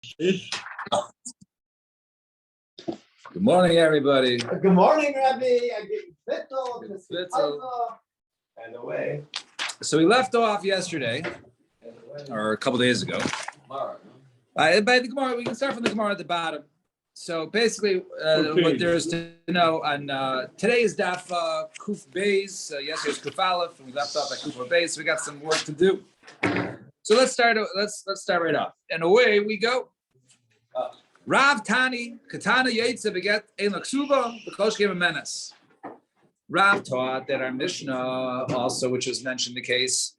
Good morning, everybody. Good morning, Rabbi. I get Vittel, and away. So we left off yesterday, or a couple days ago. By the Gemara, we can start from the Gemara at the bottom. So basically, what there is to know on today's daf Kuf Beis. Yesterday was Kuf Aleph, and we left off at Kuf Beis. So we got some work to do. So let's start. Let's start right off, and away we go. Rav Tani Katana Yaitze Beget Ein Laksuba B'Koshkem Menes. Rav taught that our Mishnah also, which was mentioned the case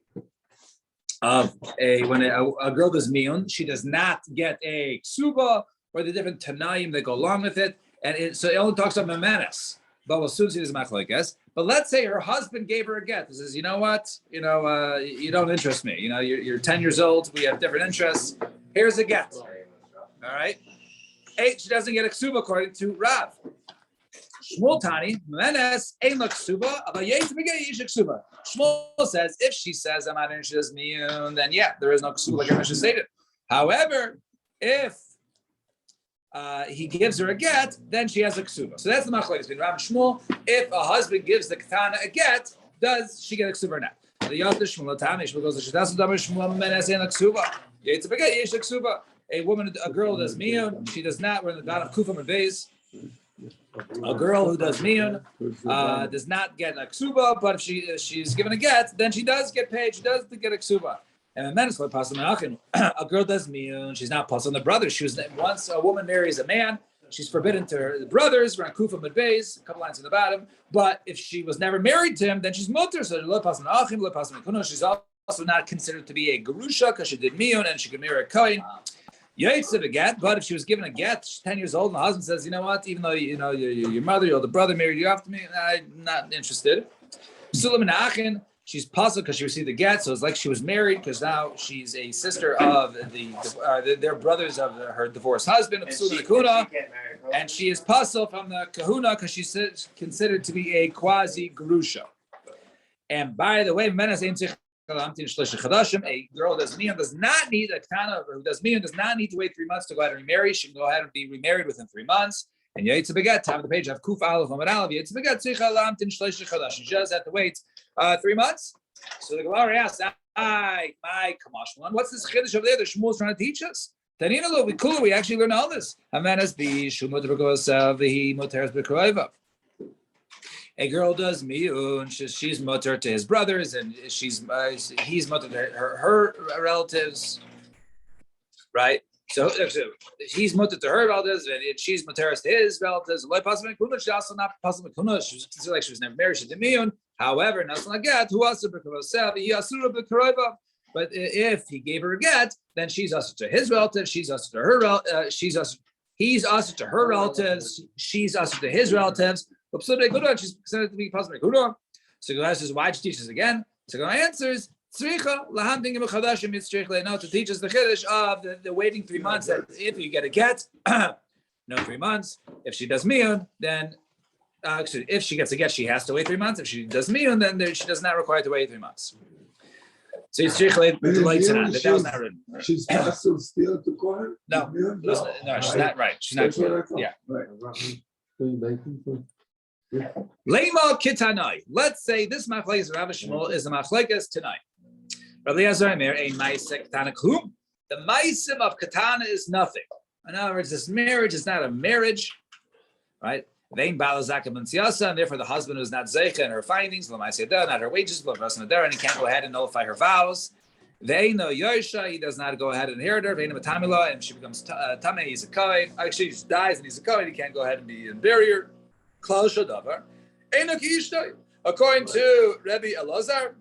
of when a girl does miyun, she does not get a ksuba or the different tanaim that go along with it, and so it only talks about menes. But let's say her husband gave her a get. He says, you know what? You don't interest me. You're 10 years old. We have different interests. Here's a get. All right. 8, she doesn't get a ksuba according to Rav. Shmuel Tani, menes ein la ksuba, aber yetz begay ish ksuba. Shmuel says if she says I'm not interested in miyun, then yeah, there is no ksuba like I just stated. However, if he gives her a get, then she has a ksuba. So that's the machlokes between Rav and Shmuel. If a husband gives the katana a get, does she get a ksuba or not? The Yad Shmuel Tani, Shmuel goes, she doesn't Shmuel menes ein la ksuba. Yetz begay ish ksuba. A girl does miyun, she does not. We're in the dot of Kufam and Beis. A girl who does miyun does not get a ksuba, but if she's given a get, then she does get paid. She does get a ksuba. And then a girl does miyun, she's not passing the brothers. She was once a woman marries a man, she's forbidden to her brothers. We're on Kufam and Beis, a couple lines in the bottom. But if she was never married to him, then she's mutter. So she's also not considered to be a gerusha because she did miyun and she could marry a kohen. Yaitz a get, but if she was given a get, she's 10 years old, and the husband says, you know what, even though your mother, your older brother married you after me, I'm not interested. Sulam and Achin, she's puzzled because she received the get, so it's like she was married because now she's a sister of their brothers of her divorced husband, and she is puzzled from the kahuna because she's considered to be a quasi gerusha. And by the way, menas ein a girl does not need a katana who does miyun does not need to wait 3 months to go ahead and remarry. She can go ahead and be remarried within 3 months. And Yaitz beget, top of the page, I have Kuf Aleph Amar Aleph. Yaitz beget tzricha lamtin shlosh chadashim. She does have to wait 3 months. So the Gemara asks, my Kamashman, what's this chiddush over there that Shmuel's trying to teach us? Tanina lo, we actually learn all this. Amanas bi shumot regosav v'hi moteres b'kroiva. A girl does miyun, she's mutter to his brothers, and he's mutter to her relatives, right? So he's mutter to her relatives, and she's mutter to his relatives. She's also not possible. She's considered like she was never married. She did miyun. However, but if he gave her a get, then she's also to his relatives. She's also to her. He's also to her relatives. She's also to his relatives. She's considered to be possible. So Gemara says, why did you teach this again? So Gemara answers, to teach us the chiddush of the waiting 3 months. That if you get a get, no 3 months. If she does miyun, then if she gets a get, she has to wait 3 months. If she does miyun, then she does not require to wait 3 months. So it's strictly the lights on. That was not written. She's also still to Kohen? No, she's not right. She's not. Yeah. Lema kitanai. Let's say this machlekes Rav Shmuel is a machlekes tonight. Rabbi Eliezer Aimer a ma'aseh katana klum. The ma'asim of katana is nothing. In other words, this marriage is not a marriage, right? Vein balazaka b'nsiasa, and therefore the husband is not zeicha in her findings, l'ma'aseh not her wages, and he can't go ahead and nullify her vows. Vein no yosha, he does not go ahead and inherit her. Vein matamila, and she becomes tamei. He's a kohen. Actually, she dies and he's a kohen. He can't go ahead and be in bury her. According to Rabbi Elazar,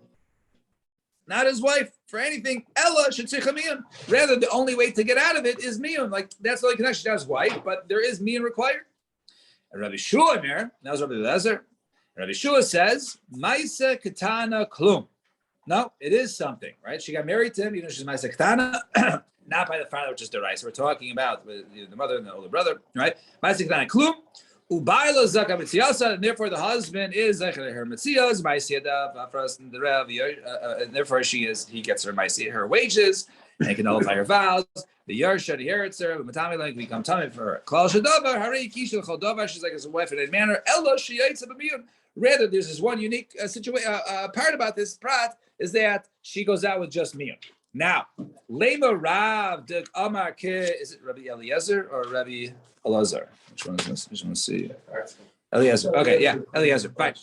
not his wife for anything. Ella should say miyun. Rather, the only way to get out of it is miyun. Like that's the only connection to his wife, but there is miyun required. And Rabbi Shua here, that was Rabbi Elazar. Rabbi Shua says, "Ma'aseh katana klum." No, it is something, right? She got married to him, she's ma'aseh katana, not by the father, which is the right. So we're talking about the mother and the older brother, right? Ma'aseh katana klum. And therefore the husband is her metzias, and therefore he gets her wages, and he can nullify her vows. The Yarsha, the Yeritzer, Matami, like we come tummy for her. Klal Shadavar, Hari Kishel Chaldavar, she's like his wife in a manner. Ella, Shiyaitza B'miyun. Rather, there's this one unique part about this prat is that she goes out with just miyun. Now, Lema Rav de Amar Ke, is it Rabbi Eliezer or Rabbi Elazar? Which one is this? I just want to see. Eliezer. Okay, yeah, Eliezer. Fine.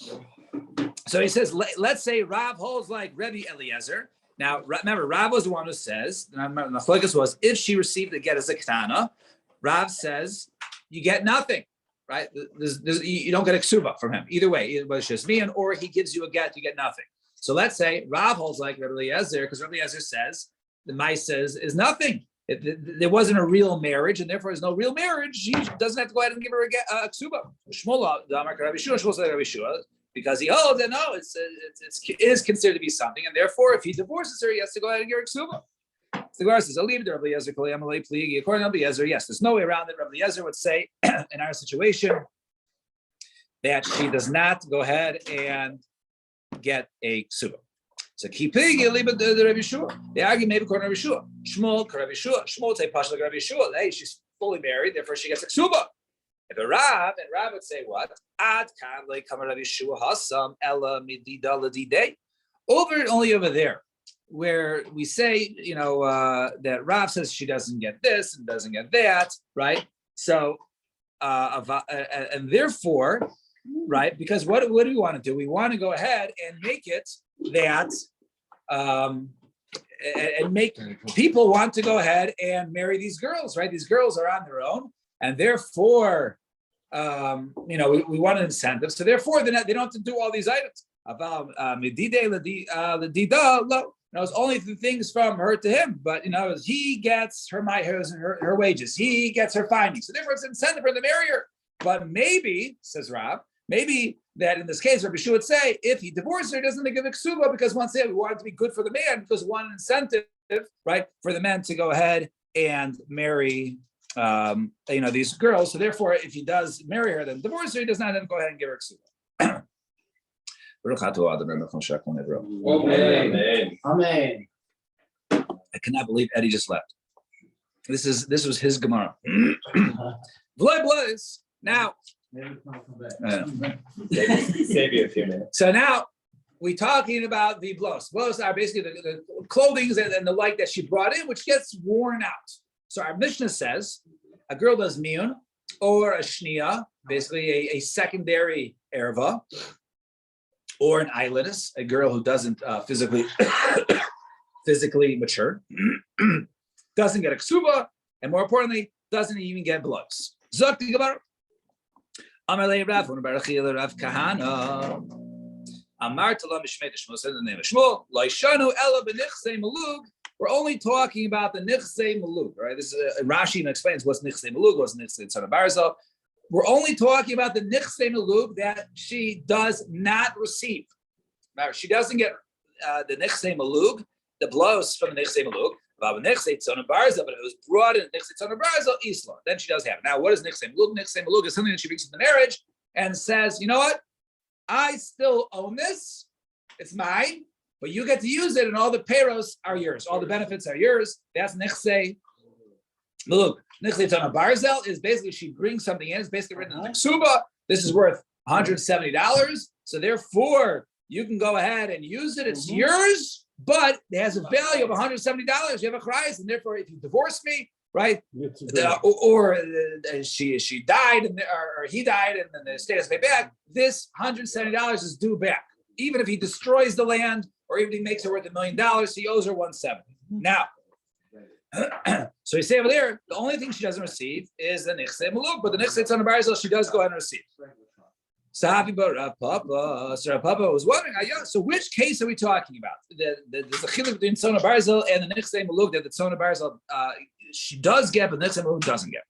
So he says, let's say Rav holds like Rabbi Eliezer. Now, remember, Rav was the one who says, the focus was, if she received the get as a ketana, Rav says, you get nothing, right? You don't get a ksuba from him. Either way, it was just mian, or he gives you a get, you get nothing. So let's say Rav holds like Rabbi Eliezer, because Rabbi Eliezer says, the Maisa is nothing. There wasn't a real marriage, and therefore there's no real marriage. He doesn't have to go ahead and give her a ksuba. Shmuel, because he holds that no, it is considered to be something, and therefore, if he divorces her, he has to go ahead and give her ksuba. So the Gemara says, "I'll leave it to Rabbi Eliezer. According to Rabbi Eliezer, yes, there's no way around it. Rabbi Eliezer would say, in our situation, that she does not go ahead and get a ksuba. So keeping leave it to Rabbi Yeshua. They argue maybe according to Rabbi Yeshua. Shmuel, Rabbi Yeshua. Shmuel would say Pasha like Rabbi Yeshua. Hey, she's fully married, therefore she gets a ksuba. If a Rav, and Rav would say what? Ad kan like Rabbi Yeshua hasam ella midida ladidei. Only over there, where we say, that Rav says she doesn't get this and doesn't get that, right? So, and therefore, right? Because what do we want to do? We want to go ahead and make it that, and make people want to go ahead and marry these girls, right? These girls are on their own, and therefore, we want an incentive. So therefore, they don't have to do all these items. It's only the things from her to him, but he gets her wages, he gets her findings. So therefore, it's an incentive for the marry her. But maybe, says Rav, maybe that in this case, Rabbi Yeshua would say, if he divorces her, he doesn't give a ksuba, because once again, we want it to be good for the man, because we want an incentive, right, for the men to go ahead and marry, these girls. So therefore, if he does marry her, then divorce her, he does not then go ahead and give her ksuba. Amen. I cannot believe Eddie just left. This was his Gemara. Now, save you a few minutes. So now we're talking about the blows. Blows are basically the clothing and the like that she brought in, which gets worn out. So our Mishnah says a girl does miyun or a shnia, basically a secondary erva, or an eyelidus, a girl who doesn't physically mature, doesn't get a ksuba, and more importantly, doesn't even get blows. Zakti Gemara. Amalei Rav, one Baruch Rav Kahana. Amar Talam Mishmei Shmuel said the name of Shmuel. Loishanu Ela b'nichsei malug. We're only talking about the nichsei malug, right? This is Rashi explains what's nichsei malug, what's nichsei tzana barzal. We're only talking about the nichsei malug that she does not receive. Now, she doesn't get the nichsei malug, the blows from the nichsei malug. But if it was brought in nichsei tzana barzal, isla, then she does have it. Now, what is nichsei malug? Nichsei malug is something that she brings to the marriage and says, you know what? I still own this. It's mine, but you get to use it, and all the payros are yours. All the benefits are yours. That's nichsei malug. Nichsei tzana barzal is basically she brings something in. It's basically written in the ksuba. This is worth $170. So therefore, you can go ahead and use it. It's yours, but it has a value of $170. You have a chrys, and therefore, if you divorce me, right, or she died, or he died, and then the state has to pay back, this $170 is due back. Even if he destroys the land, or even if he makes it worth $1 million, he owes her $170. Now, so you say over there, the only thing she doesn't receive is the nichsei malug, but the nichsei tzana barzal she does go ahead and receive. Sahabi bar Rav Papa. So Rav Papa was wondering, so which case are we talking about? There's a chiluk between tzona barzal and the nichsei malug that the tzona barzal she does get, but the nichsei malug doesn't get.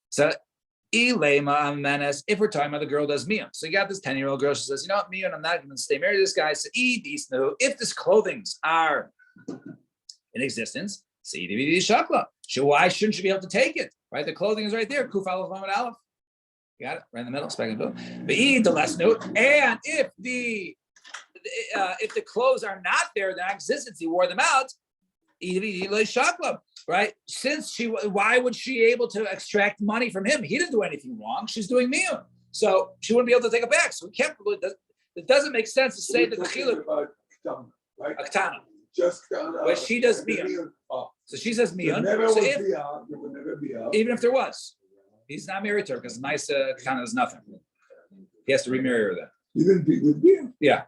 So ilema menes. If we're talking about the girl does miyun, so you got this 10-year-old girl. She says, miyun, I'm not going to stay married to this guy. So if this clothings are in existence, shakla. So why shouldn't she be able to take it? Right, the clothing is right there. Kuf aleph lamed aleph. Got it right in the middle. The last note. And if the clothes are not there, they're not existence, he wore them out. right? Why would she able to extract money from him? He didn't do anything wrong. She's doing miyun. So she wouldn't be able to take it back. So we can't, it doesn't make sense to say that the chiluk, right? aktana, Just where she does miyun. So she says miyun. Never So was if, biyah, there will never be out. even if there was, he's not married to her because nice aktana is nothing. He has to remarry her then. You didn't be with biyah. Yeah.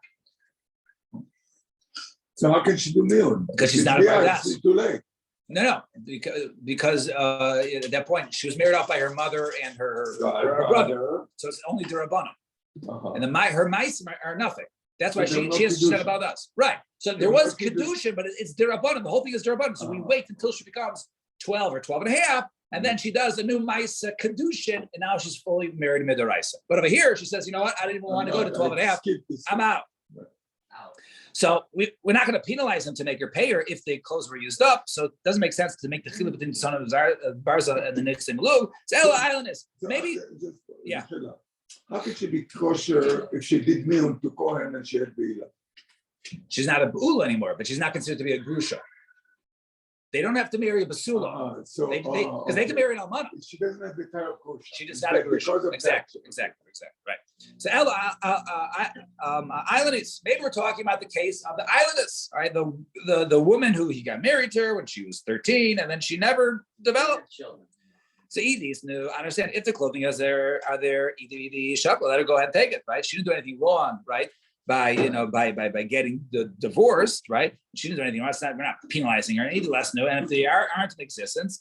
So how can she do miyun? Because she's not a Biyah, badass. it's too late. No, because at that point she was married off by her mother and her brother, so it's only derabbanan. And her mice are nothing. That's why But there she was has no said kedusha. about us, right? So there There was was no kedusha. kedusha, but it's derabbanan. The whole thing is derabbanan. So we wait until she becomes 12 or 12 and a half, and then she does a new mice kedushin, and now she's fully married to midaraisa. But over here, she says, you know what? I didn't even want to go to 12 and a half. I'm out. So we're not going to penalize them to make her pay her if the clothes were used up. So it doesn't make sense to make the chiluk between the son of Barza and the Nitzim Lug. It's Ella Islandess. Maybe, yeah. How could she be kosher if she did miyun to Kohen and she had biyah? She's not a B'ula anymore, but she's not considered to be a Grusha. They don't have to marry a Basula. So Because they can marry an Almana. She doesn't have the type of kosher. She does not a Grusha. Exactly. Right. So Ella, Islandess. Maybe we're talking about the case of the Islandess. All right. The woman who he got married to her when she was 13, and then she never developed. So Edie's new. I understand if the clothing are there, Edie Shakla, let her go ahead and take it, right? She didn't do anything wrong, right? By getting the divorced, right? She didn't do anything wrong. We're not penalizing her. Edie less new. And if they aren't in existence,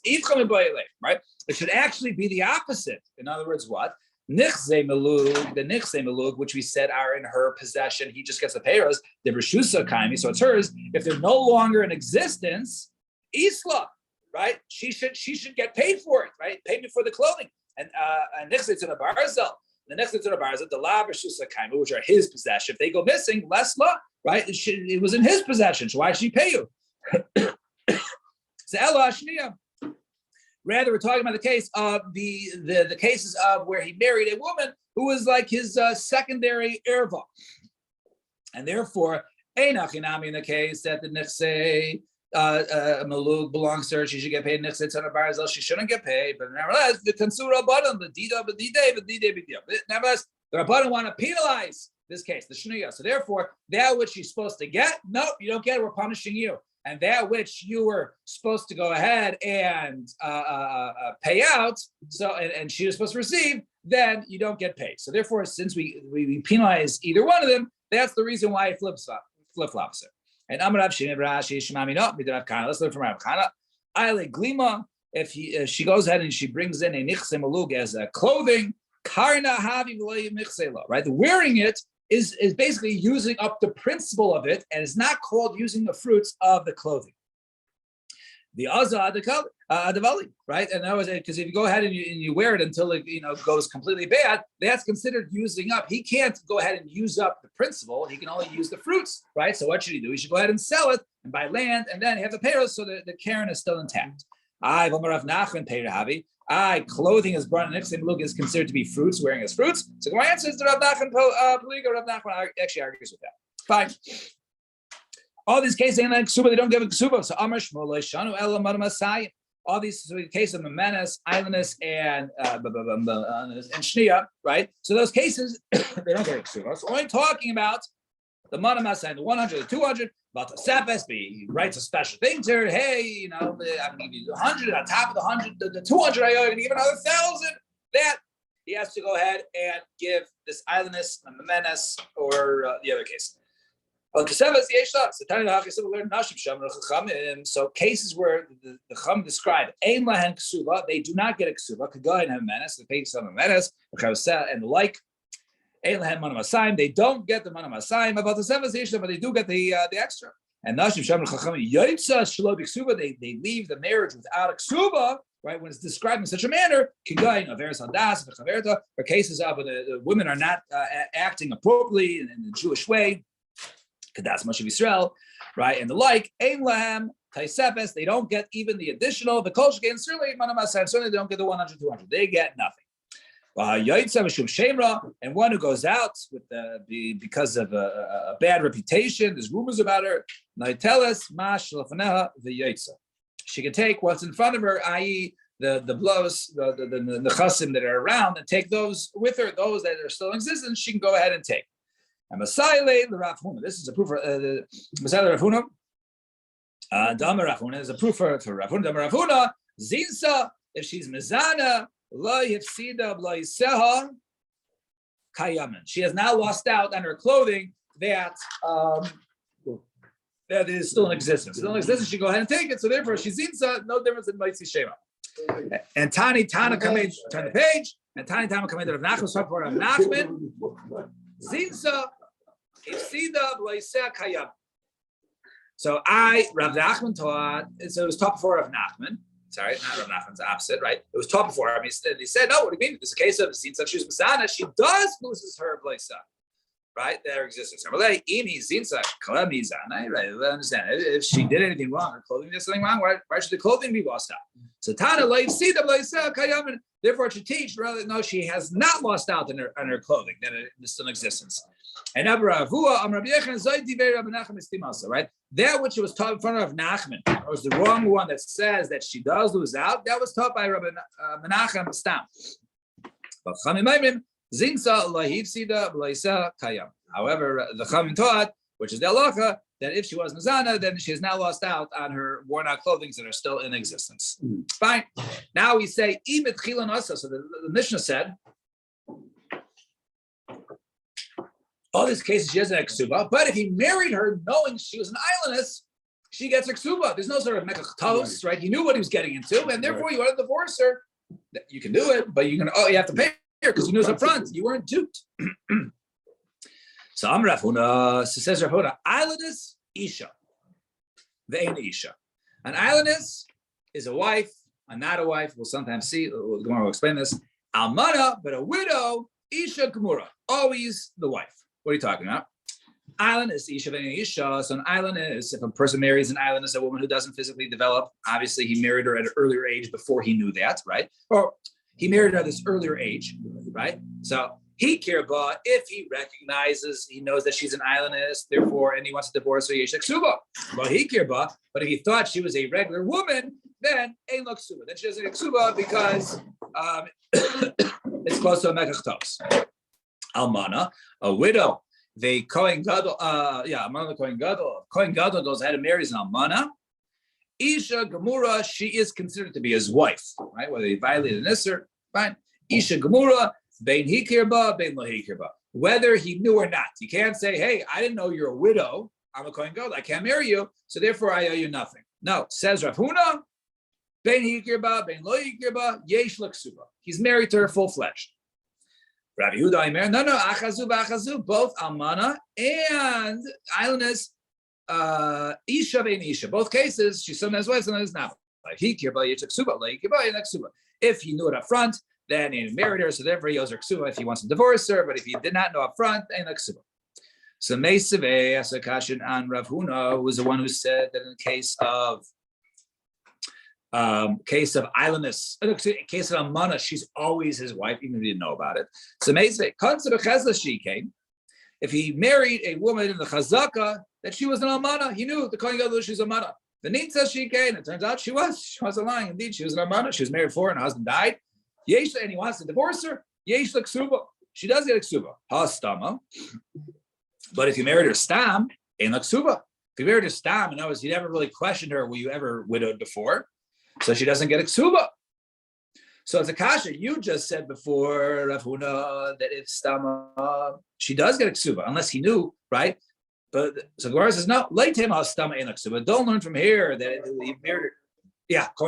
right? It should actually be the opposite. In other words, what? Nichse melug, which we said are in her possession. He just gets the payros. The Rishusa kaimi, so it's hers. If they're no longer in existence, Isla, right? She should get paid for it, right? Pay me for the clothing. And Nichse to the barzel. The next to the barzel, the la Rishusa kaimi, which are his possession. If they go missing, less law, right? It was in his possession. So why should he pay you? So Ella Shniya. Rather, we're talking about the case of the cases of where he married a woman who was like his secondary erva, and therefore, Einachinami in the case that the Nichse Malug belongs to her, she should get paid. Nichse Tzana Barzel, she shouldn't get paid. But nevertheless, the Kansura Rabbanan, the Dida, the Dida. Nevertheless, the Rabbanan want to penalize this case, the Shniya. So therefore, that which she's supposed to get, nope, you don't get it. We're punishing you. And that which you were supposed to go ahead and pay out, so and she was supposed to receive, then you don't get paid. So therefore, since we penalize either one of them, that's the reason why it flip-flops it. And Amarav Shimon Rashi Shemami no Midrav Kana. Let's learn from Rav Kana. Aile Glima. If she goes ahead and she brings in a nichse malug as a clothing, karna havi v'lo nichse lo. Right, the wearing it is basically using up the principle of it, and it's not called using the fruits of the clothing. The azah adavali, right? And that was it, because if you go ahead and you wear it until it goes completely bad, that's considered using up. He can't go ahead and use up the principle. He can only use the fruits, right? So what should he do? He should go ahead and sell it and buy land, and then have the payros so that the Karen is still intact. Clothing is brought in Nichse Malug is considered to be fruits, wearing as fruits. So my answer is that Rav Nachman Rav Nachman actually argues with that. Fine. All these cases ain't like ksuba, they don't give a ksuba. So Amar Shmuel Shanu Ela Masai. All these cases of Memenes, Islandess, and Shnia, right? So those cases they don't get a ksuba. So we're only talking about the Manamas and the 100, the 200. About the Sepes, he writes a special thing to her. Hey, I'm going to give you 100 on top of the 100, the 200. I'm going to give another 1,000. That he has to go ahead and give this Islandess, Memenes, or the other case. So cases where the Chum described ein lahen ksuba, they do not get a ksuba. Kagayin Memenes, the face of Memenes, and the like. They don't get the manam asayim about the sevas yeshla, but they do get the extra. And nashim shamar chacham yaitza shelo b'ksuba, they leave the marriage without a ksuba, right? When it's described in such a manner, kigayin averes hadas v'chaverta, or cases of when the women are not acting appropriately in the Jewish way, kadas mashav Yisrael, right, and the like. Ein lahem taisepes, they don't get even the additional. The kol shkein certainly manam asayim, certainly they don't get the 100, 200. They get nothing. And one who goes out with because of a bad reputation, there's rumors about her. she can take what's in front of her, i.e., the blows, the chasim that are around, and take those with her, those that are still in existence, she can go ahead and take. And Masayle the Rav Huna. This is a proof for the Masayle Rav Huna. Dama Rav Huna is a proof for Rav Huna. Dama Rav Huna, Zinsa, if she's mezana, lo yifsida lo yiseha kayamin. She has now lost out on her clothing that that is still in existence. Still in existence, she go ahead and take it. So therefore, she's Zinsa, no difference in Maitzi Shema. And Tana come in, turn the page, and Tana come in to Rav Nachman, so for Rav Nachman, Zinsa, Ifsida lo yiseha kayamin. So Rav Nachman taught, so it was taught before Rav Nachman. Sorry, not Rav Nachman's opposite, right? It was taught before. I mean, he said, no, what do you mean? This is a case of Zinsa, she's Masana, she does loses her Blaisa, right? Their existence. Right? I understand. If she did anything wrong, her clothing did something wrong, why should the clothing be lost out? So Tana Leif Sida Blaisa Kayaman, therefore it should teach, rather, no, she has not lost out on her clothing, that it is still in existence. And right? That which was taught in front of Nachman was the wrong one that says that she does lose out. That was taught by Rabbi Menachem Stam. But however, the Chamim taught, which is the halacha, that if she was Mazana, then she has now lost out on her worn out clothing that are still in existence. Fine. Now we say, so the Mishnah said, all these cases, she has an eksuba, but if he married her knowing she was an islandess, she gets eksuba. There's no sort of mekach, right? He knew what he was getting into, and therefore you want to divorce her. You can do it, but you have to pay her because you knew it up front. You weren't duped. So Rav Huna, says Rav Huna, islandess isha, ve'ein isha. An islandess is a wife, and not a wife. We'll sometimes see. Gemara will explain this. Almana, but a widow, isha gemura, always the wife. What are you talking about? Island is Isha ve'ein Isha. So an island is, if a person marries an island, is a woman who doesn't physically develop. Obviously, he married her at an earlier age before he knew that, right? Or he married her at this earlier age, right? So he kirba, if he recognizes, he knows that she's an islandess, therefore, and he wants to divorce her, yesh ksuba. Well, he kirba, but if he thought she was a regular woman, then ein lo ksuba. Then she doesn't get ksuba because it's close to a mekach tos. Almana, a widow, the Kohen Gadol, Almana the Kohen Gadol. Kohen Gadol goes ahead and marries an Almana. Isha Gemura, she is considered to be his wife, right? Whether he violated an Isser, fine. Isha Gemura, Bein Hikirba, Bein Lo Hikirba. Whether he knew or not. You can't say, hey, I didn't know you're a widow. I'm a Kohen Gadol. I can't marry you, so therefore I owe you nothing. No, says Rav Huna, Bein Hikirba, Bein Lo Hikirba, Yesh L'Ksuba. He's married to her full-fledged. Rabbi Yehuda Aimer, no, achazu, both almana and islandess, isha ve'in isha. Both cases, she's sometimes wife, sometimes not. Like he kirba yitzak suba, like ksuba. If he knew it up front, then he married her, so therefore he owes her ksuba if he wants to divorce her. But if he did not know up front, then ksuba. So Meisave Asakashin an Rav Huna was the one who said that in the case of islandess, case of Amana, she's always his wife, even if he didn't know about it. So she came. If he married a woman in the Chazaka that she was an Amana, he knew the Kohen Gadol she was Amana. The Nitza she came, it turns out she wasn't lying. Indeed, she was an Amana. She was married for, and her husband died. Yesh, and he wants to divorce her. Yesh l'ksuba. She does get a ksuba. Ha-stama. But if you married her stam, ain't l'ksuba. If you married her stam, in other words, you never really questioned her, were you ever widowed before? So she doesn't get a ksuba. So it's a kasha. You just said before, Rav Huna, that if stama, she does get a ksuba, unless he knew, right? But so Gemara says, no, leitem stama ain't a ksuba. Don't learn from here that he married her. Yeah, go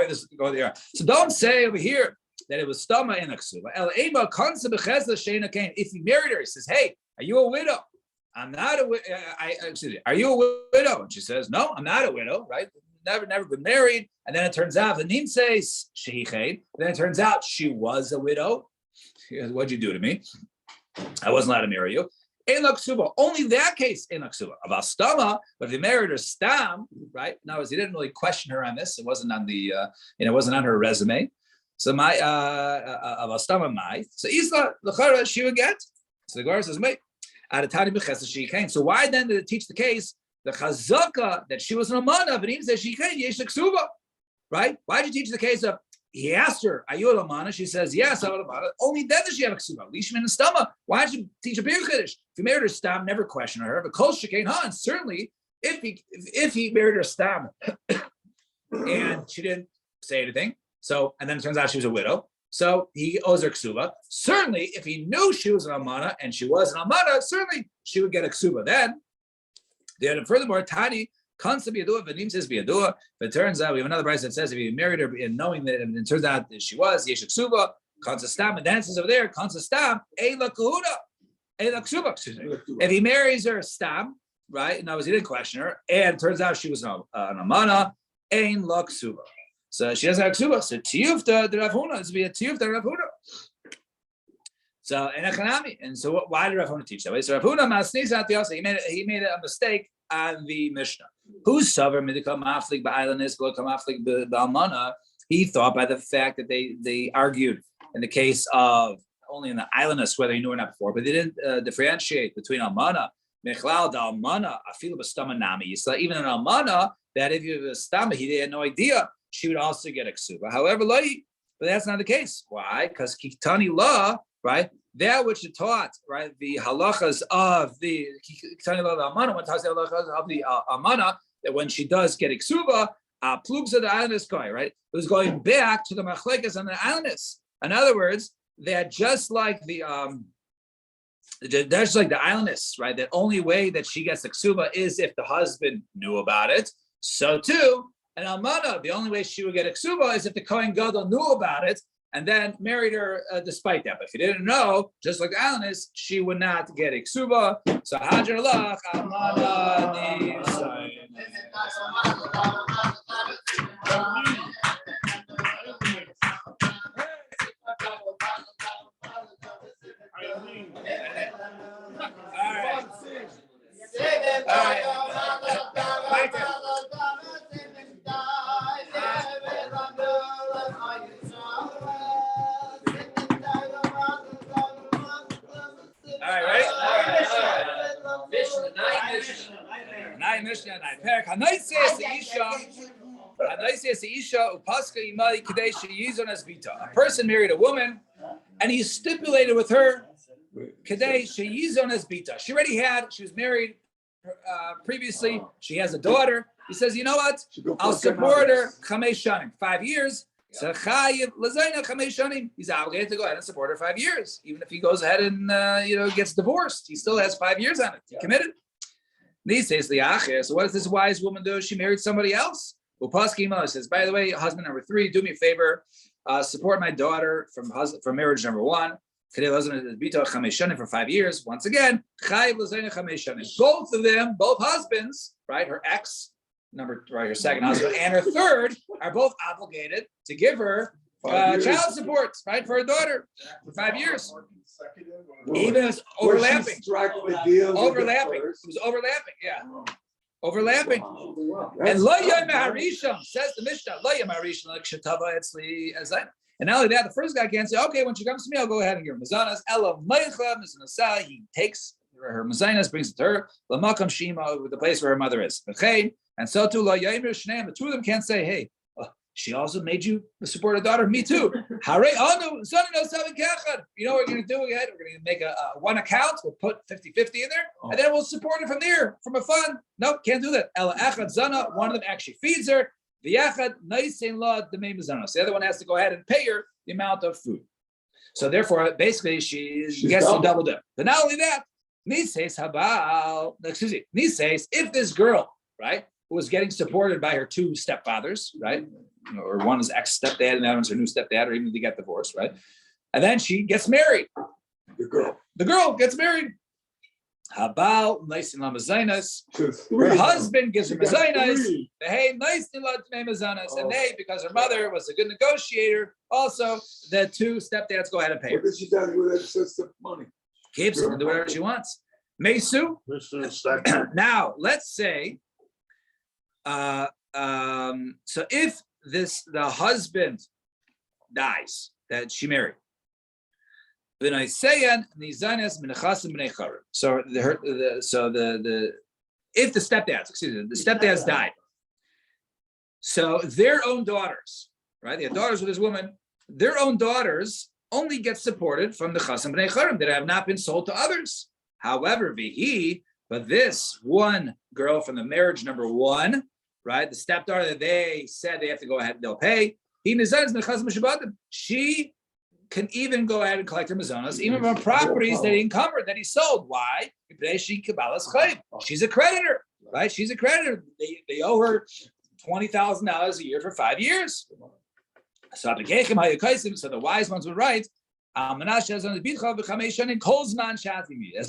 there. So don't say over here that it was stama ain't a ksuba. If he married her, he says, hey, are you a widow? I'm not a widow. Are you a widow? And she says, no, I'm not a widow, right? Never been married, and then it turns out the name says shehichein. Then it turns out she was a widow. What'd you do to me? I wasn't allowed to marry you. Only that case in Aksuba. About Stama, but if he married her Stam, right? Now, he didn't really question her on this. It wasn't on the, it wasn't on her resume. So my about Stama my. So Isla Lachara she would get. So the Gemara says, mate, at a tiny bechesa she came. So why then did it teach the case? The chazaka that she was an amana, but even says she can't yesh ksuba, right? Why did you teach the case of he asked her, "Are you a lamana?" She says, "Yes, I'm a lamana." Only then does she have a ksuba. Lishman and stama. Why did you teach a bir chiddush? If you married her stam, never question her. But kol shekain han. Certainly, if he married her stam and she didn't say anything, so and then it turns out she was a widow, so he owes her ksuba. Certainly, if he knew she was an almana and she was an almana, certainly she would get a ksuba then. Furthermore, Tani. Concept Yadua, Vadim says Yadua. But it turns out we have another price that says if he married her and knowing that, and it turns out that she was Yeshuk Suba, Kansa Stam, and then it says over there, Kansa Stam, Eila Kahuna, Eila Ksuba. If he marries her Stam, right, and he didn't question her, and it turns out she was an Amana, Ein La Ksuba. So she doesn't have Ksuba. So Tiyufta the Rav Huna is be a Tiyufta Rav Huna. So and so why did Rav Huna teach that way? So Rav Huna Masnisat he made a mistake on the Mishnah. Who's sover midikam aflik ba'alanis go come aflik ba'almana? He thought by the fact that they argued in the case of only in the islandess whether he knew or not before, but they didn't differentiate between almana, mechlal da almana, afilu b'stama nami. So even an almana that if you have a stama, he had no idea she would also get a ksuba. However, but that's not the case. Why? Because kitani law, right? That which it taught, right, the halachas of the amana, when talks the halachas of the amana, that when she does get iksuba, plugs of the islandess guy, right? It was going back to the machlekas and the islandess. In other words, that just like the islandess, right? The only way that she gets iksuba is if the husband knew about it. So too, an almana, the only way she would get iksuba is if the kohen gadol knew about it and then married her despite that. But if you didn't know, just like Alanis, she would not get iksuba. So Hajar Lach, Almana Nisai. A person married a woman, and he stipulated with her, she was married previously. She has a daughter. He says, you know what? I'll support her 5 years. So he's obligated to go ahead and support her 5 years, even if he goes ahead and gets divorced. He still has 5 years on it. He committed. So what does this wise woman do? She married somebody else. Says, by the way, husband number 3, do me a favor, support my daughter from marriage number 1. For 5 years. Once again, both of them, both husbands, right? Her ex, her second husband, and her third are both obligated to give her child support, right, for her daughter for 5 years. Even if it's overlapping. Overlapping. It was overlapping, yeah. Overlapping. And Lo Yom Harishon, says the Mishnah, Lo Yom Harishon, like Shetava Etzli as I. And not only that, the first guy can't say, okay, when she comes to me, I'll go ahead and give her mazanas. Ela Meicha, Mizanasa, he takes her mazanas, brings it to her. Lamakam Shima, the place where her mother is. And so too, Lo Yom Shneim, the two of them can't say, hey, she also made you support a daughter. Me too. You know what we're going to do? We're going to make a one account. We'll put 50-50 in there, and then we'll support it from there, from a fund. Nope, can't do that. Ela Echad Zana, one of them actually feeds her. The Echad Naisin La Demei Mizana. So the other one has to go ahead and pay her the amount of food. So therefore, basically, she gets to double dip. But not only that, Nises Habal. Nises, if this girl, right, who was getting supported by her 2 stepfathers, right? Or one is ex-stepdad and the other one's her new stepdad, or even if they get divorced, right? And then she gets married. The girl gets married. Habal, nice in Lamazainas. Her husband gives her Mazainas. Hey, nice in Lamazainas. And they, because her mother was a good negotiator, also the 2 stepdads go ahead and pay her. What does she do with excess of money? Keeps her and do whatever she wants. Mesu. Now, let's say, so if the husband dies that she married, so if the stepdads, the stepdads died, So their own daughters, right? They have daughters with this woman. Their own daughters only get supported from the chasam b'nei charim that have not been sold to others. However, but this one girl from the marriage number one, right? The stepdaughter that they said they have to go ahead, they'll pay. She can even go ahead and collect her mazonos, even from properties that he encumbered, that he sold. Why? She's a creditor, right? She's a creditor. They owe her $20,000 a year for 5 years. So the wise ones would write, as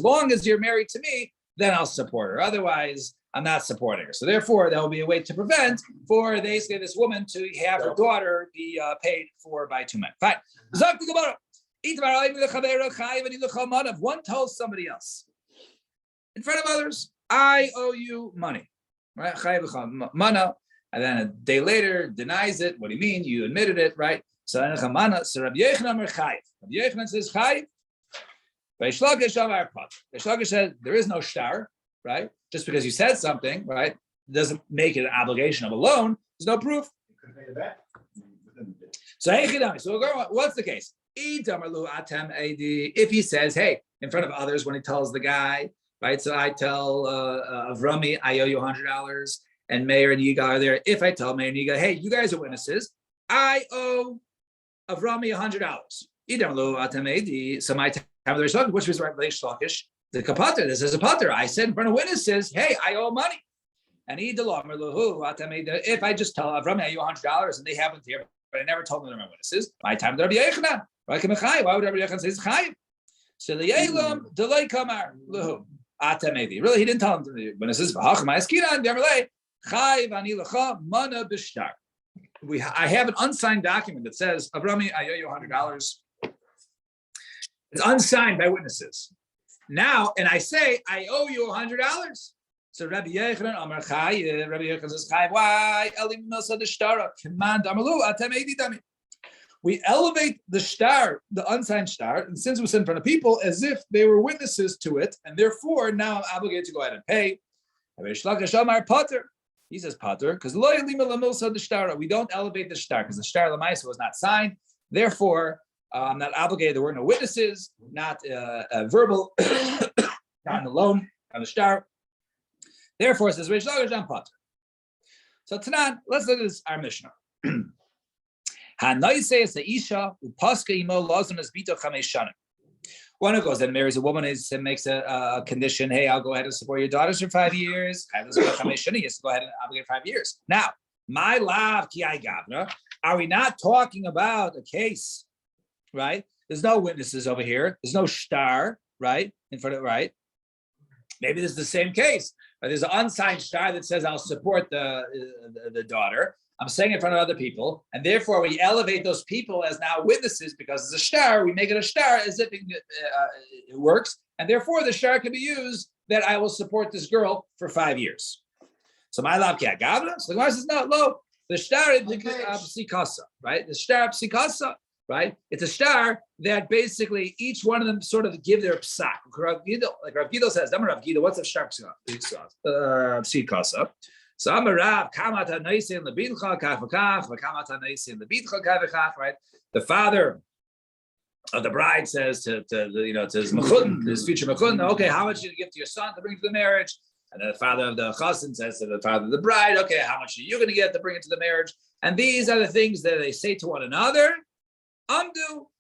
long as you're married to me, then I'll support her. Otherwise, I'm not supporting her. So therefore, there will be a way to prevent for this woman to have her daughter be paid for by two men. Fine. If one tells somebody else in front of others, I owe you money, right? And then a day later denies it. What do you mean? You admitted it, right? So Rabbi Yochanan says, Chayiv. Reish Lakish said there is no shtar, right? Just because you said something, right, doesn't make it an obligation of a loan. There's no proof. So what's the case? If he says, hey, in front of others when he tells the guy, right? So I tell Avrami, I owe you $100, and Meir and Yigal are there. If I tell Meir and Yigal, hey, you guys are witnesses, I owe Avrami $100. So my which was right, Reish Lakish, the kapater. This is a pater. I said in front of witnesses, hey, I owe money. And if I just tell Avrami I owe $100 and they haven't here, but I never told them they're my witnesses, my time to Rabbi Yochanan. Why would Rabbi Yochanan say it's chayiv? So the Yelam delay kamar lahu atamedi. Really, he didn't tell them the witnesses. I have an unsigned document that says Avrami I owe you $100. It's unsigned by witnesses. Now, and I say, I owe you $100. So Rabbi Yochanan Amar Chayiv, Rabbi Yochanan says, Chayiv, why? We elevate the shtar, the unsigned shtar, and since it was in front of people, as if they were witnesses to it, and therefore now I'm obligated to go ahead and pay. He says Pater, because we don't elevate the shtar, because the shtar lamaisa was not signed. Therefore, I'm not obligated. There were no witnesses, not verbal, not in the loan, on the shtar. Therefore, it says Reish Lakish on Pater. So Tanan, let's look at this, our Mishnah. One who goes and marries a woman and makes a condition, hey, I'll go ahead and support your daughters for 5 years. He has to go ahead and obligate 5 years. Now, my lav ki ai gavna, are we not talking about a case, right? There's no witnesses over here. There's no shtar, right? In front of, right? Maybe this is the same case. But there's an unsigned shtar that says I'll support the daughter. I'm saying in front of other people, and therefore we elevate those people as now witnesses because it's a shtar. We make it a shtar as if it works, and therefore the shtar can be used that I will support this girl for 5 years. So my lav ki agavna. So the Gemara says no. The shtar is psikasa, right? The shtar psikasa, right? It's a shtar that basically each one of them sort of give their psak. Like Rav Gido says, Rav Gido, what's a shtar psikasa? So Amarav kamata naisin lebidcha kafakach, kamata naisin lebidcha kafakach. Right, the father of the bride says to his mechutton, his future mechutton, okay, how much did you give to your son to bring to the marriage? And then the father of the chassan says to the father of the bride, okay, how much are you going to get to bring it to the marriage? And these are the things that they say to one another. Undo,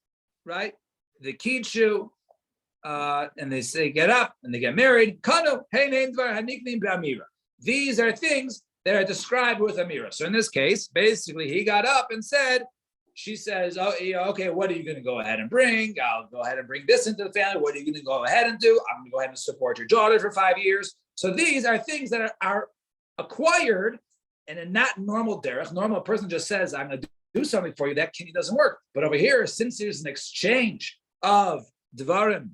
right? The kidshu, and they say get up and they get married. Kanu, hey name dvar haniknim b'amira. These are things that are described with Amira. So in this case, basically, he got up and said, she says, oh, okay, what are you going to go ahead and bring? I'll go ahead and bring this into the family. What are you going to go ahead and do? I'm going to go ahead and support your daughter for 5 years. So these are things that are acquired and a not normal derech. Normal person just says, I'm going to do something for you. That doesn't work. But over here, since there's an exchange of dvarim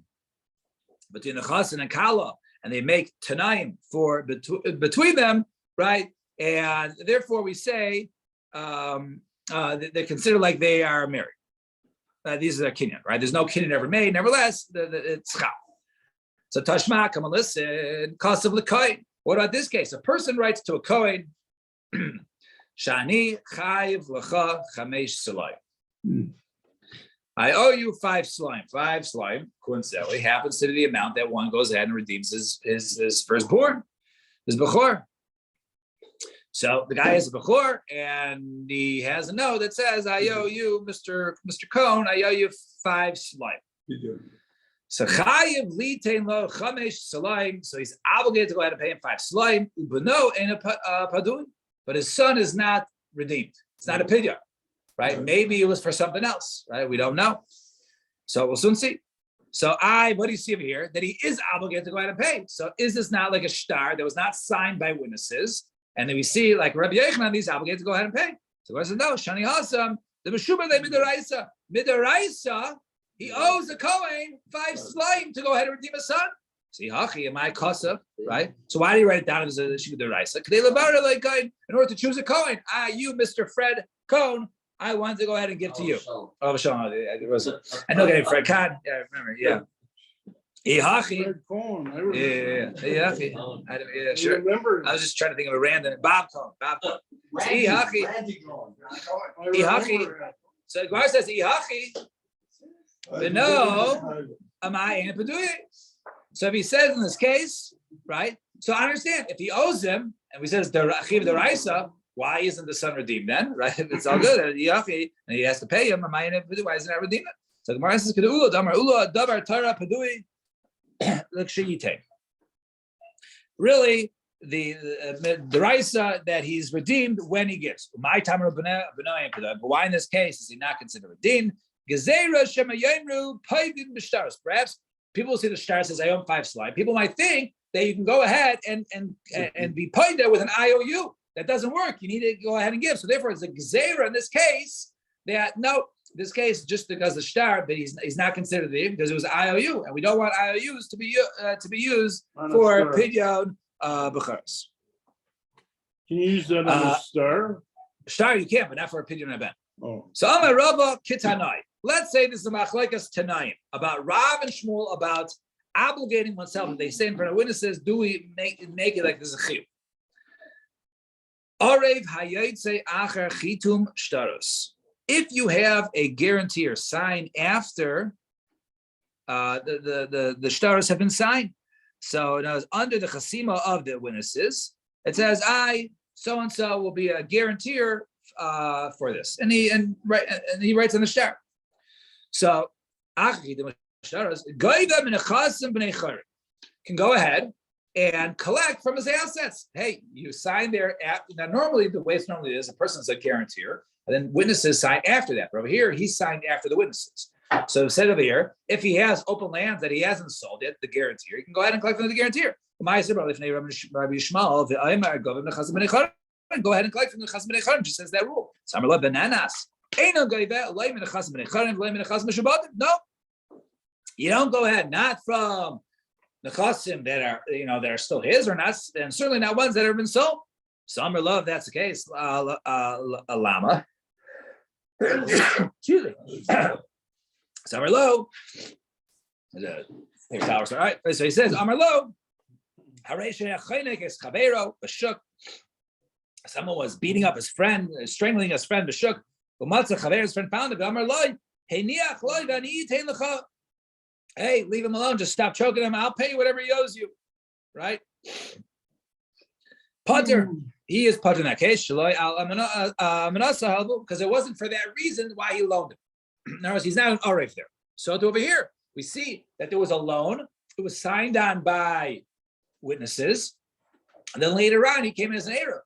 between the chassan and kala, and they make tanaim for between them, right? And therefore we say they consider like they are married. These are their kinyan, right? There's no kinyan ever made. Nevertheless, it's chal. So tashma, come and listen. Cost of the kohen. What about this case? A person writes to a kohen. Shani chayiv lecha chamesh salayim. Hmm. I owe you 5 slime. 5 slime, coincidentally, happens to be the amount that one goes ahead and redeems his firstborn, his bechor. So the guy has a bechor, and he has a note that says, I owe you, Mr. Cohn, I owe you 5 slime. So chayiv litain lo chamesh slime. So he's obligated to go ahead and pay him 5 slime. Ubeno ain't a padui, but his son is not redeemed. It's not a pidyon. Right? Maybe it was for something else, right? We don't know. So we'll soon see. So what do you see over here? That he is obligated to go ahead and pay. So is this not like a shtar that was not signed by witnesses? And then we see like Rabbi Yochanan, he's obligated to go ahead and pay. So I said, no, Shani Hasam, the Meshuber le Midaraisa. Midaraisa, he owes the Kohen 5 slime to go ahead and redeem his son. See, Hachi, am I Kosav, right? So why do you write it down as a Midaraisa? In order to choose a Kohen. You, Mr. Fred Cohn, I wanted to go ahead and give to you. Oh, it was. I know that Fred Kahn. Yeah, I remember. Yeah. Ihachi. Yeah, sure. I was just trying to think of a random Bob Cohn. Ihachi. So the Gemara says Ihachi. No, am I in a peduye? So if he says in this case, right? So I understand if he owes him, and we says the achiv the raisa. Why isn't the son redeemed then? Right? It's all good. And he has to pay him. Why isn't that redeemed? So the Gemara says, really, the raisa that he's redeemed when he gives. But why in this case is he not considered redeemed? Perhaps people will see the star says, I own 5 slime. People might think that you can go ahead and be paid there with an IOU. That doesn't work. You need to go ahead and give. So therefore, it's a gzeira in this case that no, this case just because the shtar, but he's not considered the because it was IOU, and we don't want IOUs to be used for pidyon becharos. Can you use that on a star? Shtar you can, but not for a pidyon event. Oh. So Amar Rava Kitanai. Let's say this is a machlekes Tanaim about Rav and Shmuel about obligating oneself. If they say in front of witnesses, do we make it like this is a chiyuv? If you have a guarantor signed after the shtaros have been signed, so it was under the chasima of the witnesses, it says I so and so will be a guarantor for this, and he writes on the shtar. So can go ahead and collect from his assets. Hey, you signed there. Now, normally, the way it normally is, a person's a guarantor, and then witnesses sign after that. But over here, he signed after the witnesses. So instead of here, if he has open lands that he hasn't sold yet, the guarantor, he can go ahead and collect from the guarantor. Go ahead and collect from the chazan b'nei charim. Just says that rule. No, you don't go ahead. Not from the chasim that are still his, or not, and certainly not ones that have been sold. Some are love. That's the case. Lama. Excuse me. Some are low. All right. So he says, Amar lo. Someone was beating up his friend, strangling his friend. His friend found him. Amar lo. Hey, leave him alone. Just stop choking him. I'll pay you whatever he owes you. Right? Putter. He is putter in that case. Because it wasn't for that reason why he loaned him. In other words, he's not an Arev there. So over here, we see that there was a loan. It was signed on by witnesses. And then later on, he came in as an Arev.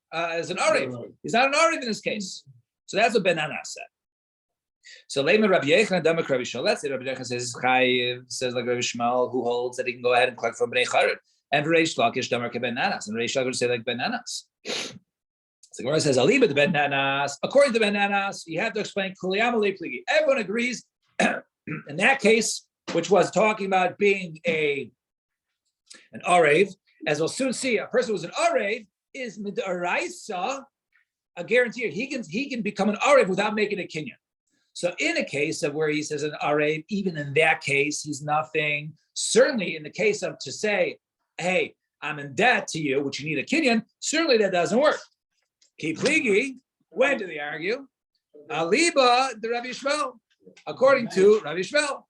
He's not an Arev in this case. So that's what Ben Anna said. So Leimer Rabbi Yechon, Damak Rabbi Shmuel. Let's say Rabbi Yechon says like Rabbi Shmuel, who holds that he can go ahead and collect from Bnei Chared. And Reish Lakish Damak Ben Nanas. And Reish Lakish would say like Ben Nanas. So Gemara says, Aliba the Ben Nanas. According to Ben Nanas, you have to explain Kuliyam Alei Pligi. Everyone agrees in that case, which was talking about being an Arev, as we'll soon see, a person who's an Arev is Midaraisa, a guarantee. He can become an Arev without making a kinyan. So in a case of where he says an Arev, even in that case, he's nothing. Certainly in the case of to say, hey, I'm in debt to you, which you need a kinyan, certainly that doesn't work. Kipligi, When do they argue? Aliba the Rabbi Yishmael, according to Rabbi Yishmael.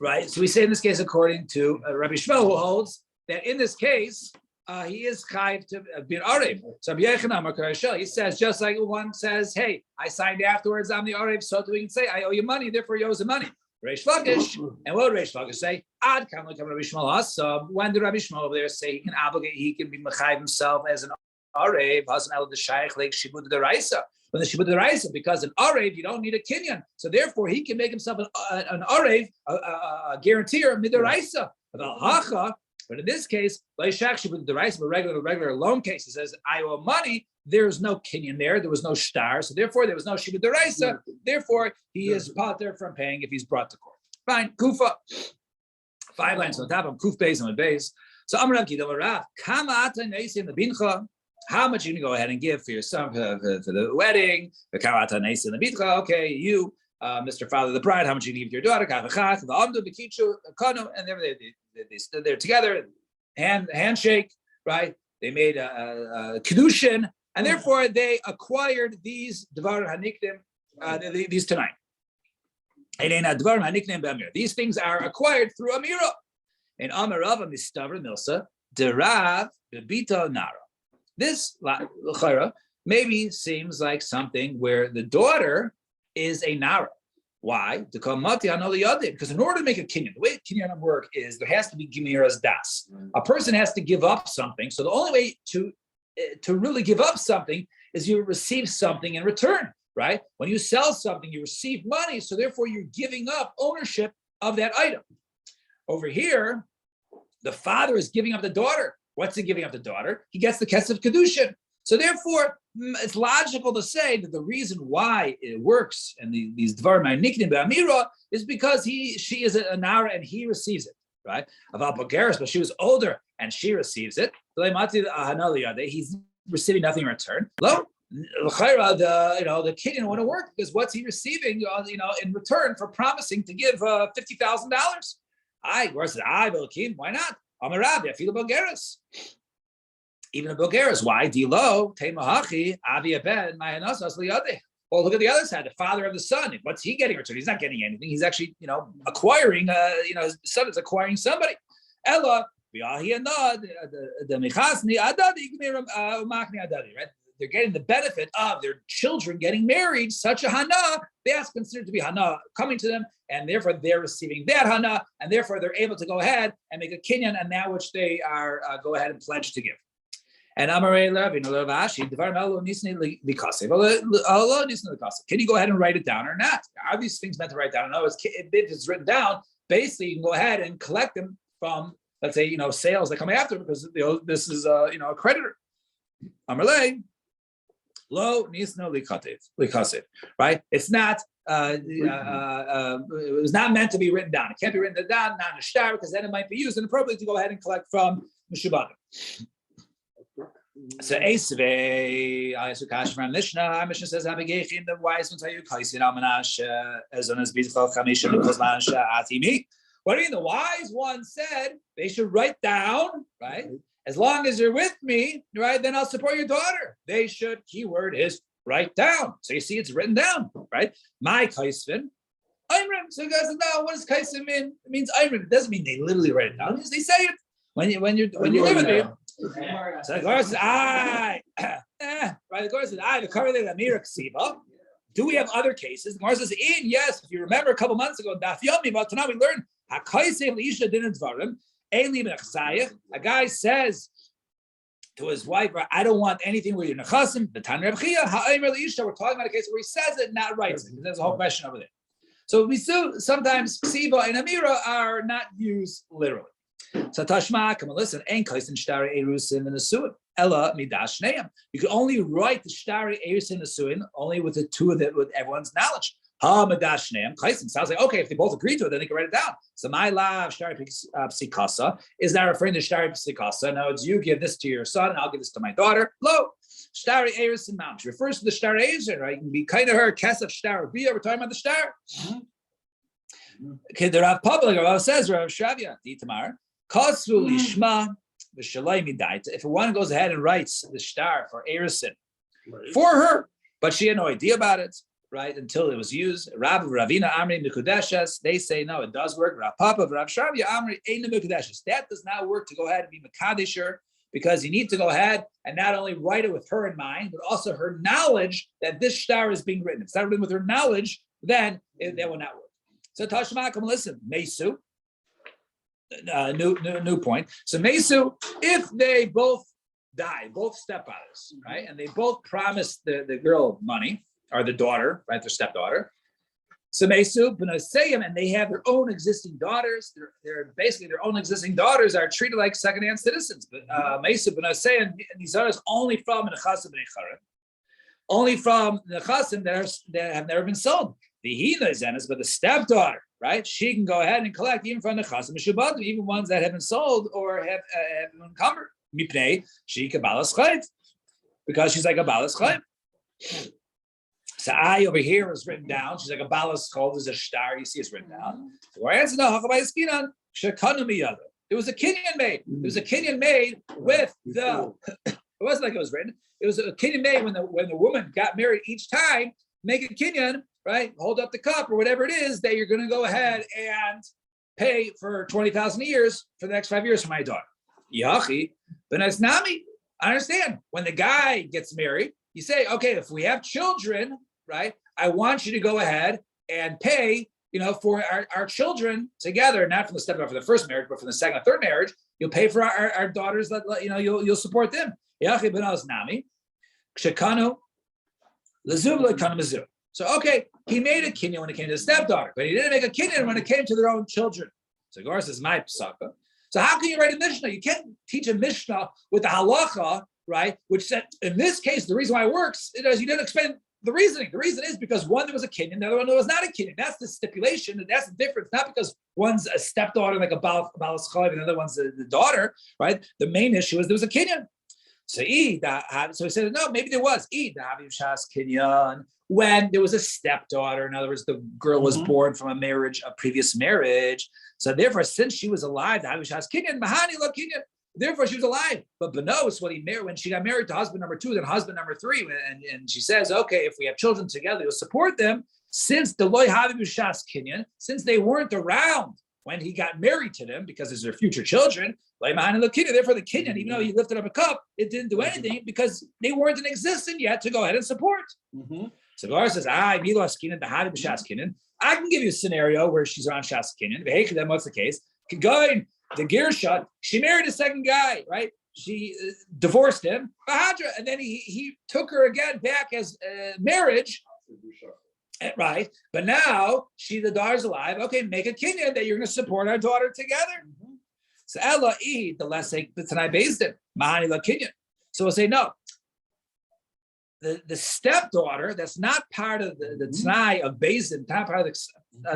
Right. So we say in this case, according to Rabbi Yishmael, who holds that in this case, he is chayv to be an arev. So he says, just like one says, "Hey, I signed afterwards. I'm the arev," so we can say, "I owe you money, therefore he owes the money." Reish Lakish, and what would Reish Lakish say? Ad kam like Rabbi Yishmael. So when did Rabbi Yishmael over there say he can obligate, he can be mechayv himself as an arev? Hasn't el the shaykh like shibud deraisa. When the shibud deraisa, because an arev you don't need a kinyan, so therefore he can make himself an arev, a guarantor midaraisa. About hacha. But in this case, the regular loan case, he says, I owe money. There's no kinyan there. There was no shtar. So therefore, there was no shibud deraisa. Therefore, he is pater from paying if he's brought to court. Fine. Kufa. 5 lines on top of Kuf Beis and Beis. So Amrav Kidam Rav, Kama ata neisi the bincha. How much you can go ahead and give for your son for the wedding? The Kama ata neisi the bincha. Okay, you, Mr. Father of the bride, how much you can give to your daughter? Kavachach, the Amdu, Bekichu, Kanu, and they stood there together, handshake, right? They made a kedushin, and therefore they acquired these Dvar Hanikdim, these tonight. These things are acquired through Amira. And Amarav Mistavra Milsa, Derav Bebita Nara. This maybe seems like something where the daughter is a Nara. Why? Because in order to make a kinyan, the way kinyan work is there has to be gemiras das. A person has to give up something. So the only way to really give up something is you receive something in return, right? When you sell something, you receive money. So therefore, you're giving up ownership of that item. Over here, the father is giving up the daughter. What's he giving up the daughter? He gets the kesef kedushin. So therefore, it's logical to say that the reason why it works and these dvarim niknim be'amira is because she is a nara and he receives it, right? Aval bogeres, but she was older and she receives it. He's receiving nothing in return. Lo, the kid didn't want to work because what's he receiving? In return for promising to give $50,000. Why not? Amarabi, I feel bogeres. Even in Bulgaris, why? Dilo, Temahachi, Avia Ben, Mayanasas Liade. Well, look at the other side, the father of the son. What's he getting returned? He's not getting anything. He's actually, acquiring, his son is acquiring somebody. Ella, right? They're getting the benefit of their children getting married, such a hana, that's considered to be hana coming to them, and therefore they're receiving that hana, and therefore they're able to go ahead and make a kinyan, and that which they are go ahead and pledge to give. And Amarei Lev, can you go ahead and write it down or not? Are these things meant to write down? No, if it's written down, basically you can go ahead and collect them from, let's say, sales that come after, because this is a creditor. Amarei lo nisno likasev, right? It's not. It was not meant to be written down. It can't be written down, not in a shtar, because then it might be used inappropriately to go ahead and collect from Mishubadim. So Esvei, Ayasukash from Mishnah. Mishnah says, "Abigechin the wise ones are you kaisin almanash as on as bizchal chamisha kozman atimi." What do you mean? The wise one said they should write down, right? As long as you're with me, right? Then I'll support your daughter. They should. Keyword is write down. So you see, it's written down, right? My kaisvin, Imrim. So you guys said, no, what does kaisvin mean? It means Imrim. It doesn't mean they literally write it down. They say it when you live with me. So the Gemara says, right? The Gemara says, the Karele Amira Ksiva. Do we have other cases? The Gemara says, yes. If you remember a couple months ago, Daf Yomi, but tonight we learned HaKaisei L'Isha Dinin Dvarim. A guy says to his wife, I don't want anything with your nechasim. The Tan Reb Chia, Ha'aymer L'Isha. We're talking about a case where he says it, not writes it. There's a whole question over there. So we still sometimes Ksiva and Amira are not used literally. So Tashma, come on, listen. Ein kaisin shtari erusin and asuin ella midash neim. You can only write the shtari erusin and asuin only with the two of it with everyone's knowledge. Ha midash neim kaisin sounds like okay. If they both agree to it, then they can write it down. So my lav shtari psikasa is not referring to shtari psikasa. Now it's you give this to your son, and I'll give this to my daughter. Lo shtari erusin mamish refers to the shtari erusin, right? You can be kind of her kesef shtari bia. We're talking about the star. Okay, the Rav Public Rav says Rav Shavia Ditamar. If one goes ahead and writes the star for Erison Right. for her, but she had no idea about it, right? Until it was used. Rav Ravina Amri Mikudeshes, they say no, it does work. Rav Papa, Rav Shavia Amri Eina Mikudeshes. That does not work to go ahead and be Makadisher, because you need to go ahead and not only write it with her in mind, but also her knowledge that this shtar is being written. If it's not written with her knowledge, then that will not work. So Tashma, come listen, Mesu. New point. So Mesu, if they both die, both stepfathers, right, and they both promised the girl money, or the daughter, right, their stepdaughter. So Mesu, B'nosayim, and they have their own existing daughters. They're basically their own existing daughters are treated like second-hand citizens. But Mesu, B'nosayim, these daughters only from Nechasim Necharim, only from Nechasim that have never been sold. The Hina Zenas, but the stepdaughter, right? She can go ahead and collect even from the Nechasim Meshubadim, even ones that have been sold or have been encumbered. Mipnei, she Kabbalas Chayv, because she's like a Balas Chayv. So I over here is written down. She's like a Balas Chayv. There's a star. You see it's written down. So our answer no. It was a Kenyan made. It was a Kenyan made with the. It wasn't like it was written. It was a Kenyan made when the woman got married each time. Make a Kenyan, right? Hold up the cup or whatever it is that you're going to go ahead and pay for 20,000 years for the next 5 years for my daughter. Yachi, but it's Nami. I understand. When the guy gets married, you say, okay, if we have children, right? I want you to go ahead and pay, for our children together, not from the stepdaughter for the first marriage, but from the second or third marriage. You'll pay for our daughters that you'll support them. Yachi ben Nami, Shekanu, Lazubla Kanamazu. So okay, he made a kinyan when it came to the stepdaughter, but he didn't make a kinyan when it came to their own children. So Gar says, my psaka. So how can you write a Mishnah? You can't teach a Mishnah with the halacha, right? Which said, in this case, the reason why it works is you didn't explain the reasoning. The reason is because one, there was a kinyan, the other one, there was not a kinyan. That's the stipulation, and that's the difference. Not because one's a stepdaughter, like a Balas Chayv, and the other one's the daughter, right? The main issue is there was a kinyan. So he said, no, maybe there was. When there was a stepdaughter, in other words, the girl was born from a previous marriage. So therefore, since she was alive, therefore she was alive. But Benos, when she got married to husband number 2, then husband number 3, and she says, okay, if we have children together, we'll support them. Since the loy havibishas kinyan, since they weren't around when he got married to them, because it's their future children, therefore the kinyan, even though he lifted up a cup, it didn't do anything because they weren't in existence yet to go ahead and support. So Gemara says, I can give you a scenario where she's around Shas Kinyan. Then what's the case? Going the Gersha, she married a second guy, right? She divorced him, and then he took her again back as marriage. Right, but now the daughter's alive. Okay, make a kinyan that you're going to support our daughter together. So Ella the less the Tanai based it Mahani la kinyan. So we'll say no. The stepdaughter that's not part of the Tanai of Bezin, not part of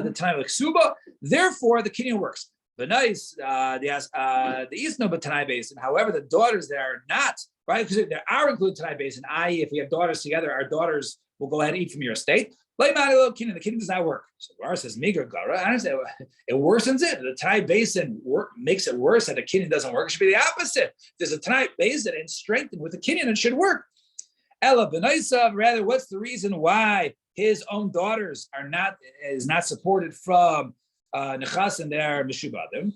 the Tanai of Ksuba. Therefore, the kinyan works. But nice, the Isno but Tanai Bezin. However, the daughters that are not right because there are included Tanai Bezin. I.e., if we have daughters together, our daughters will go ahead and eat from your estate. The kinyan does not work. So Bar says, Migra Gara. I understand. It worsens it. The Tanai Basin makes it worse that the kinyan doesn't work. It should be the opposite. There's a Tanai Basin and strengthened with the kinyan, it should work. Ella B'naisav, rather, what's the reason why his own daughters is not supported from Nechasim there Meshubadim?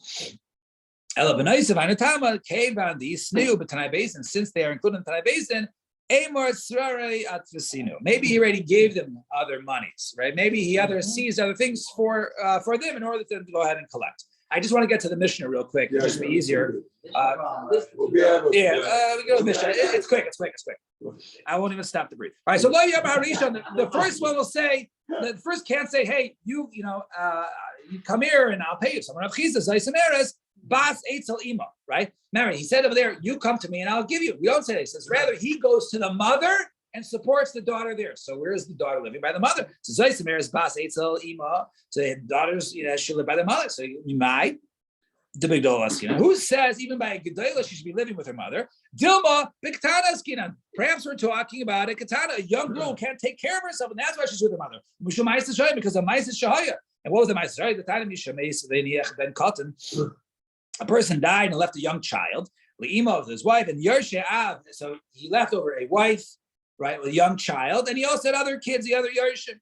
Ella B'naisav, Anatama, Kevan, the Isnu, but Tanai Basin, since they are included in Tanai Basin, maybe he already gave them other monies, right? Maybe he other seized other things for them in order for them to go ahead and collect. I just want to get to the Mishnah real quick. It'll just be easier. We go to Mishnah. It's quick. I won't even stop to breathe. All right. So the first one will say, the first can't say, hey, you come here and I'll pay you. Someone of Chizah, Zaysemeres, Bas Eitzel Ima, right? Remember, he said over there, you come to me and I'll give you. We don't say that. He says, rather, he goes to the mother and supports the daughter there. So where is the daughter living? By the mother. So Zaysemeres, Bas Eitzel Ima. So the daughters, she live by the mother. So you might. The big Askinan. Who says even by a Gedola she should be living with her mother? Dilma Biktana Askinan. Perhaps we're talking about a Katana, a young girl who can't take care of herself, and that's why she's with her mother. Because of Ma'is Shahaya. And what was the Ma'is Shahaya? The time Ben Cotton. A person died and left a young child, Le'ima of his wife, and Yershe Av. So he left over a wife, right, with a young child, and he also had other kids, the other Yarshim.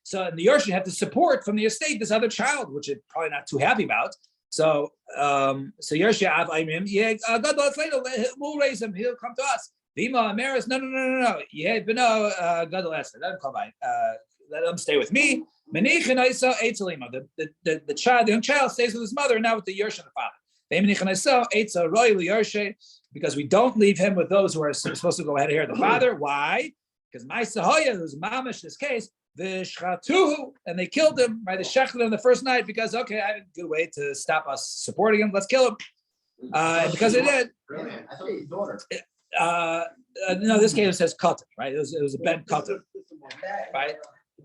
So the Yarshim had to support from the estate this other child, which they're probably not too happy about. So Yarshim, we'll raise him. He'll come to us. Vima Amaris, no. Yeah, but no, Gadol Esther, let him come by. Let him stay with me. The young child stays with his mother, and now with the Yarshim, the father. Because we don't leave him with those who are supposed to go ahead and hear the father. Why? Because my Sahoya, who's mamish this case, the shchatuhu, and they killed him by the shechler on the first night because I have a good way to stop us supporting him. Let's kill him. Because they did. Really? I thought his daughter. No, this case says katan, right? It was a ben katan, right?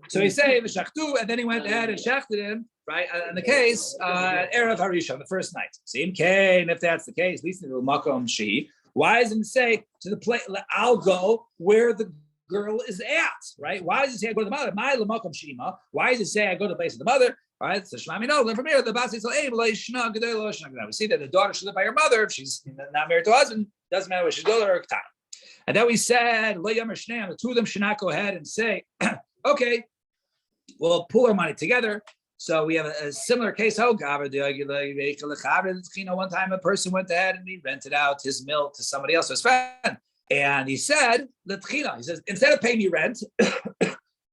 So he said v'shachtu, and then he went ahead and shechted him, right? In the case, erev harishon, the first night. Same came, if that's the case, at least in the makom she. Why doesn't it say to the place? I'll go where the girl is at, right? Why does it say I go to the mother? My lamakom shima. Why does it say I go to the place of the mother? Right? So Shmami no. Then from here, the basi says, "Hey, we see that the daughter should live by her mother if she's not married to a husband. Doesn't matter where she's going or time." And then we said, the two of them should not go ahead and say, "Okay, we'll pool our money together." So we have a similar case. One time a person went ahead and he rented out his mill to somebody else, his friend, and he said, "He says instead of paying me rent,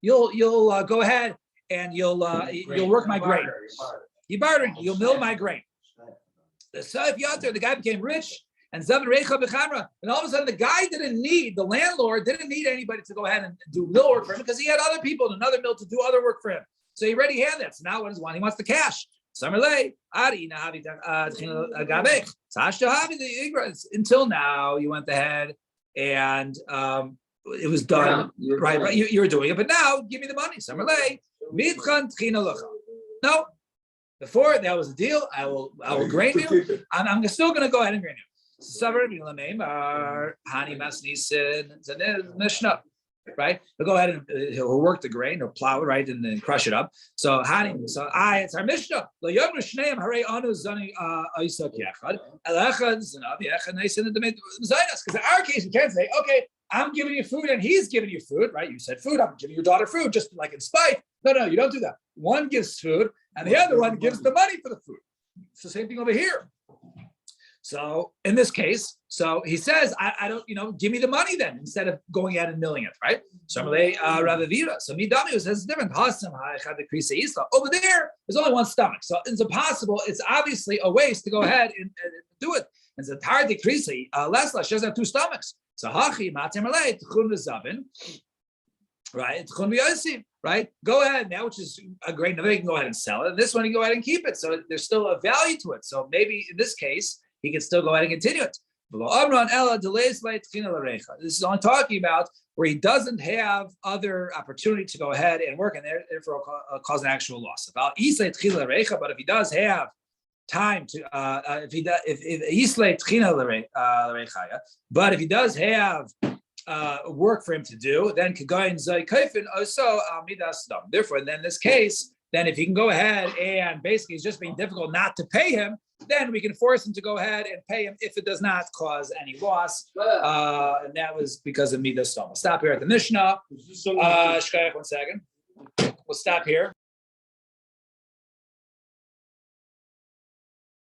you'll go ahead and you'll work my grain. You bartering, you'll mill my grain." So if you're out there, the guy became rich. And all of a sudden, the landlord didn't need anybody to go ahead and do mill work for him because he had other people in another mill to do other work for him. So he already had that. So now what does he want? He wants the cash. Until now, you went ahead and it was done. Right. You were doing it, but now give me the money. No. Before that was the deal. I will grain you. I'm still going to go ahead and grain you. Right? He'll go ahead and he'll work the grain, he'll plow it, right, and then crush it up. So it's our Mishnah. Because in our case, we can't say, okay, I'm giving you food and he's giving you food, right? You said food, I'm giving your daughter food, just like in spite. No, you don't do that. One gives food and the other one gives the money for the food. It's the same thing over here. So in this case, so he says, I don't, give me the money then instead of going out and milling it, right? So Ravavira. So Midami says it's different. Over there, there's only one stomach. So it's impossible. It's obviously a waste to go ahead and do it. And it's hard to increase it. Lesla, she doesn't have two stomachs. So Hachi, Matim Alei, Tchun V'Zavin, right? Tchun V'Yosim, right? Go ahead now, which is a great, now you can go ahead and sell it. And this one, you go ahead and keep it. So there's still a value to it. So maybe in this case, he can still go ahead and continue it. This is only talking about where he doesn't have other opportunity to go ahead and work, and therefore cause an actual loss. But if he does have time to, but if he does have work for him to do, then therefore, then in this case, then if he can go ahead and basically it's just being difficult not to pay him, then we can force him to go ahead and pay him if it does not cause any loss. And that was because of Midas Stone. We'll stop here at the Mishnah. 1 second. We'll stop here.